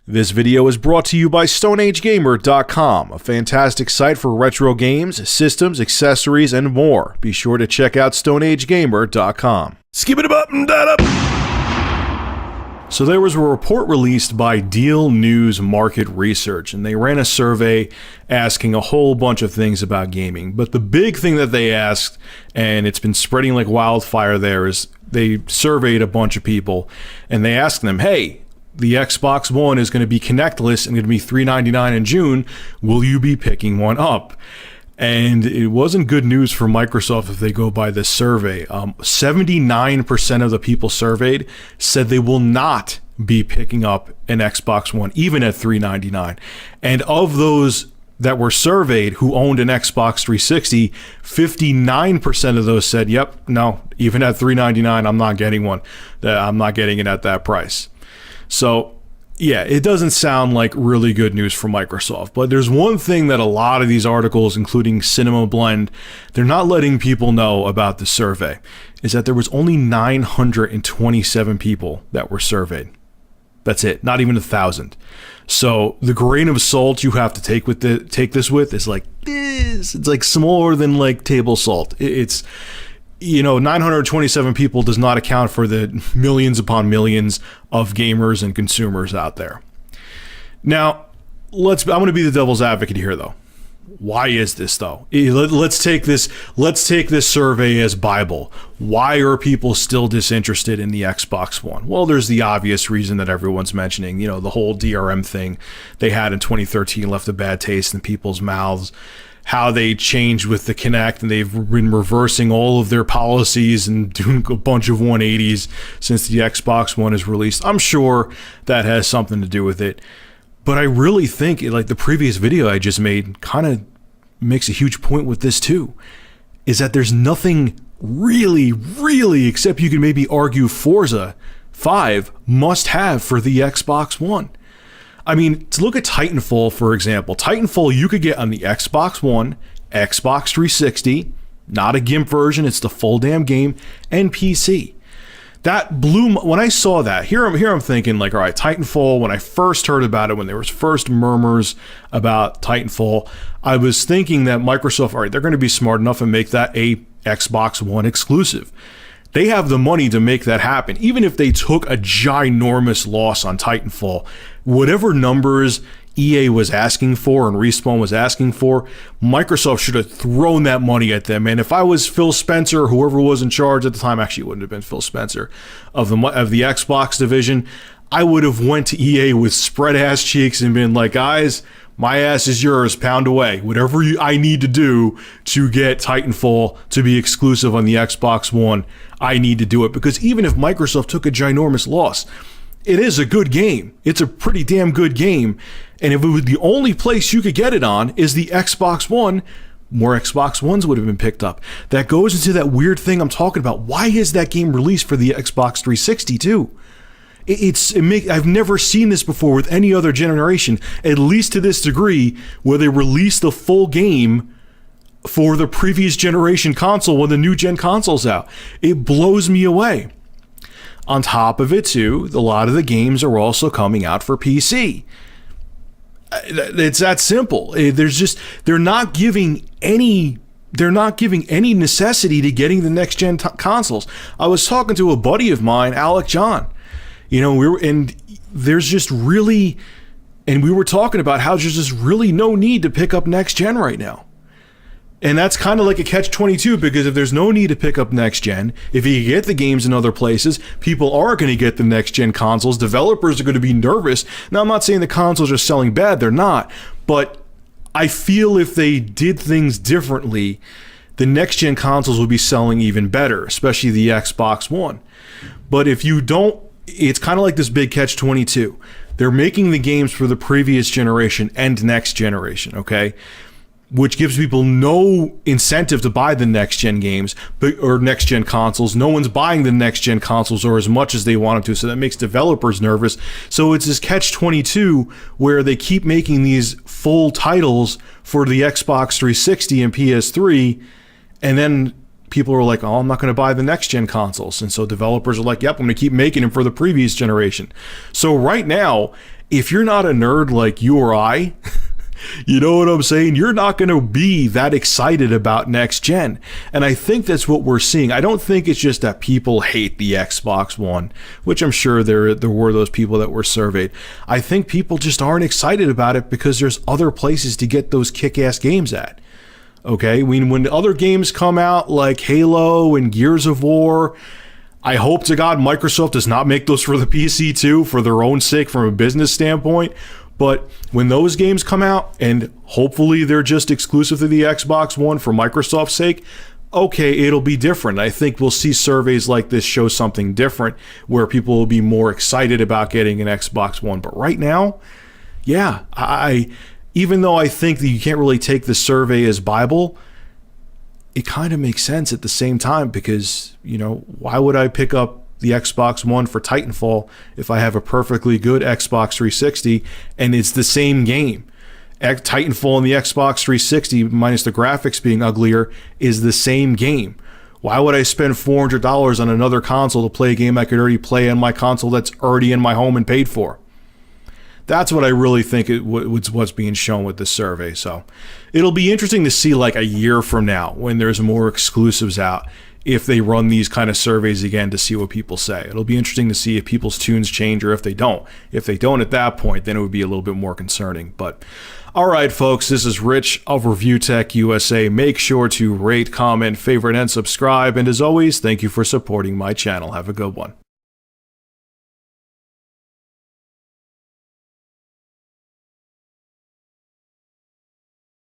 This video is brought to you by StoneAgeGamer.com, a fantastic site for retro games, systems, accessories, and more. Be sure to check out StoneAgeGamer.com. Skip it up and that up. So there was a report released by Deal News Market Research, and they ran a survey asking a whole bunch of things about gaming. But the big thing that they asked, and it's been spreading like wildfire there, is they surveyed a bunch of people, and they asked them, hey, the Xbox One is going to be connectless and going to be $399 in June. Will you be picking one up? And it wasn't good news for Microsoft if they go by this survey. 79% of the people surveyed said they will not be picking up an Xbox One, even at $399. And of those that were surveyed who owned an Xbox 360, 59% of those said, yep, no, even at $399, I'm not getting one. I'm not getting it at that price. So, yeah, it doesn't sound like really good news for Microsoft, but there's one thing that a lot of these articles, including Cinema Blend, they're not letting people know about the survey, is that there was only 927 people that were surveyed. That's it, not even 1,000. So the grain of salt you have to take this with is like this. It's like smaller than like table salt. It's 927 people does not account for the millions upon millions of gamers and consumers out there. Now, I'm going to be the devil's advocate here, though. Why is this, though? Let's take this survey as Bible. Why are people still disinterested in the Xbox One? Well, there's the obvious reason that everyone's mentioning. The whole DRM thing they had in 2013 left a bad taste in people's mouths. How they changed with the Kinect, and they've been reversing all of their policies and doing a bunch of 180s since the Xbox One is released. I'm sure that has something to do with it. But I really think, like the previous video I just made, kind of makes a huge point with this too, is that there's nothing really, except you can maybe argue Forza 5 must have for the Xbox One. I mean, to look at Titanfall, for example. Titanfall you could get on the Xbox One, Xbox 360, not a GIMP version, it's the full damn game, and PC. That blew when I saw that. Here I'm thinking like, all right, Titanfall, when I first heard about it, when there was first murmurs about Titanfall, I was thinking that Microsoft, all right, they're going to be smart enough and make that a Xbox One exclusive. They have the money to make that happen. Even if they took a ginormous loss on Titanfall, whatever numbers EA was asking for and Respawn was asking for, Microsoft should have thrown that money at them. And if I was Phil Spencer, whoever was in charge at the time, actually it wouldn't have been Phil Spencer, of the Xbox division, I would have went to EA with spread ass cheeks and been like, guys, my ass is yours, pound away. Whatever I need to do to get Titanfall to be exclusive on the Xbox One, I need to do it. Because even if Microsoft took a ginormous loss, it is a good game. It's a pretty damn good game. And if it was the only place you could get it on is the Xbox One, more Xbox Ones would have been picked up. That goes into that weird thing I'm talking about. Why is that game released for the Xbox 360 too? I've never seen this before with any other generation, at least to this degree, where they release the full game for the previous generation console when the new gen console's out. It blows me away. On top of it too, a lot of the games are also coming out for PC. It's that simple. They're not giving any necessity to getting the next gen consoles. I was talking to a buddy of mine, Alec John. We were talking about how there's just really no need to pick up next gen right now. And that's kind of like a catch-22, because if there's no need to pick up next gen, if you get the games in other places, people are going to get the next gen consoles. Developers are going to be nervous. Now, I'm not saying the consoles are selling bad. They're not. But I feel if they did things differently, the next gen consoles would be selling even better, especially the Xbox One. But if you don't, it's kind of like this big catch-22. They're making the games for the previous generation and next generation, okay? Which gives people no incentive to buy the next-gen games or next-gen consoles. No one's buying the next-gen consoles or as much as they want them to, so that makes developers nervous. So it's this catch-22 where they keep making these full titles for the Xbox 360 and PS3, and then people are like, oh, I'm not going to buy the next-gen consoles. And so developers are like, yep, I'm going to keep making them for the previous generation. So right now, if you're not a nerd like you or I, you know what I'm saying? You're not going to be that excited about next gen. And I think that's what we're seeing. I don't think it's just that people hate the Xbox One, which I'm sure there were those people that were surveyed. I think people just aren't excited about it because there's other places to get those kick-ass games at. Okay? I mean, when other games come out like Halo and Gears of War, I hope to God Microsoft does not make those for the PC too, for their own sake, from a business standpoint. But when those games come out, and hopefully they're just exclusive to the Xbox One for Microsoft's sake, okay, it'll be different. I think we'll see surveys like this show something different where people will be more excited about getting an Xbox One. But right now, yeah, even though I think that you can't really take the survey as Bible, it kind of makes sense at the same time because, you know, why would I pick up the Xbox One for Titanfall if I have a perfectly good Xbox 360 and it's the same game? Titanfall on the Xbox 360, minus the graphics being uglier, is the same game. Why would I spend $400 on another console to play a game I could already play on my console that's already in my home and paid for? That's what I really think what's being shown with this survey. So it'll be interesting to see like a year from now when there's more exclusives out, if they run these kind of surveys again to see what people say. It'll be interesting to see if people's tunes change or if they don't. If they don't at that point, then it would be a little bit more concerning. But all right, folks, this is Rich of Review Tech USA. Make sure to rate, comment, favorite, and subscribe. And as always, thank you for supporting my channel. Have a good one.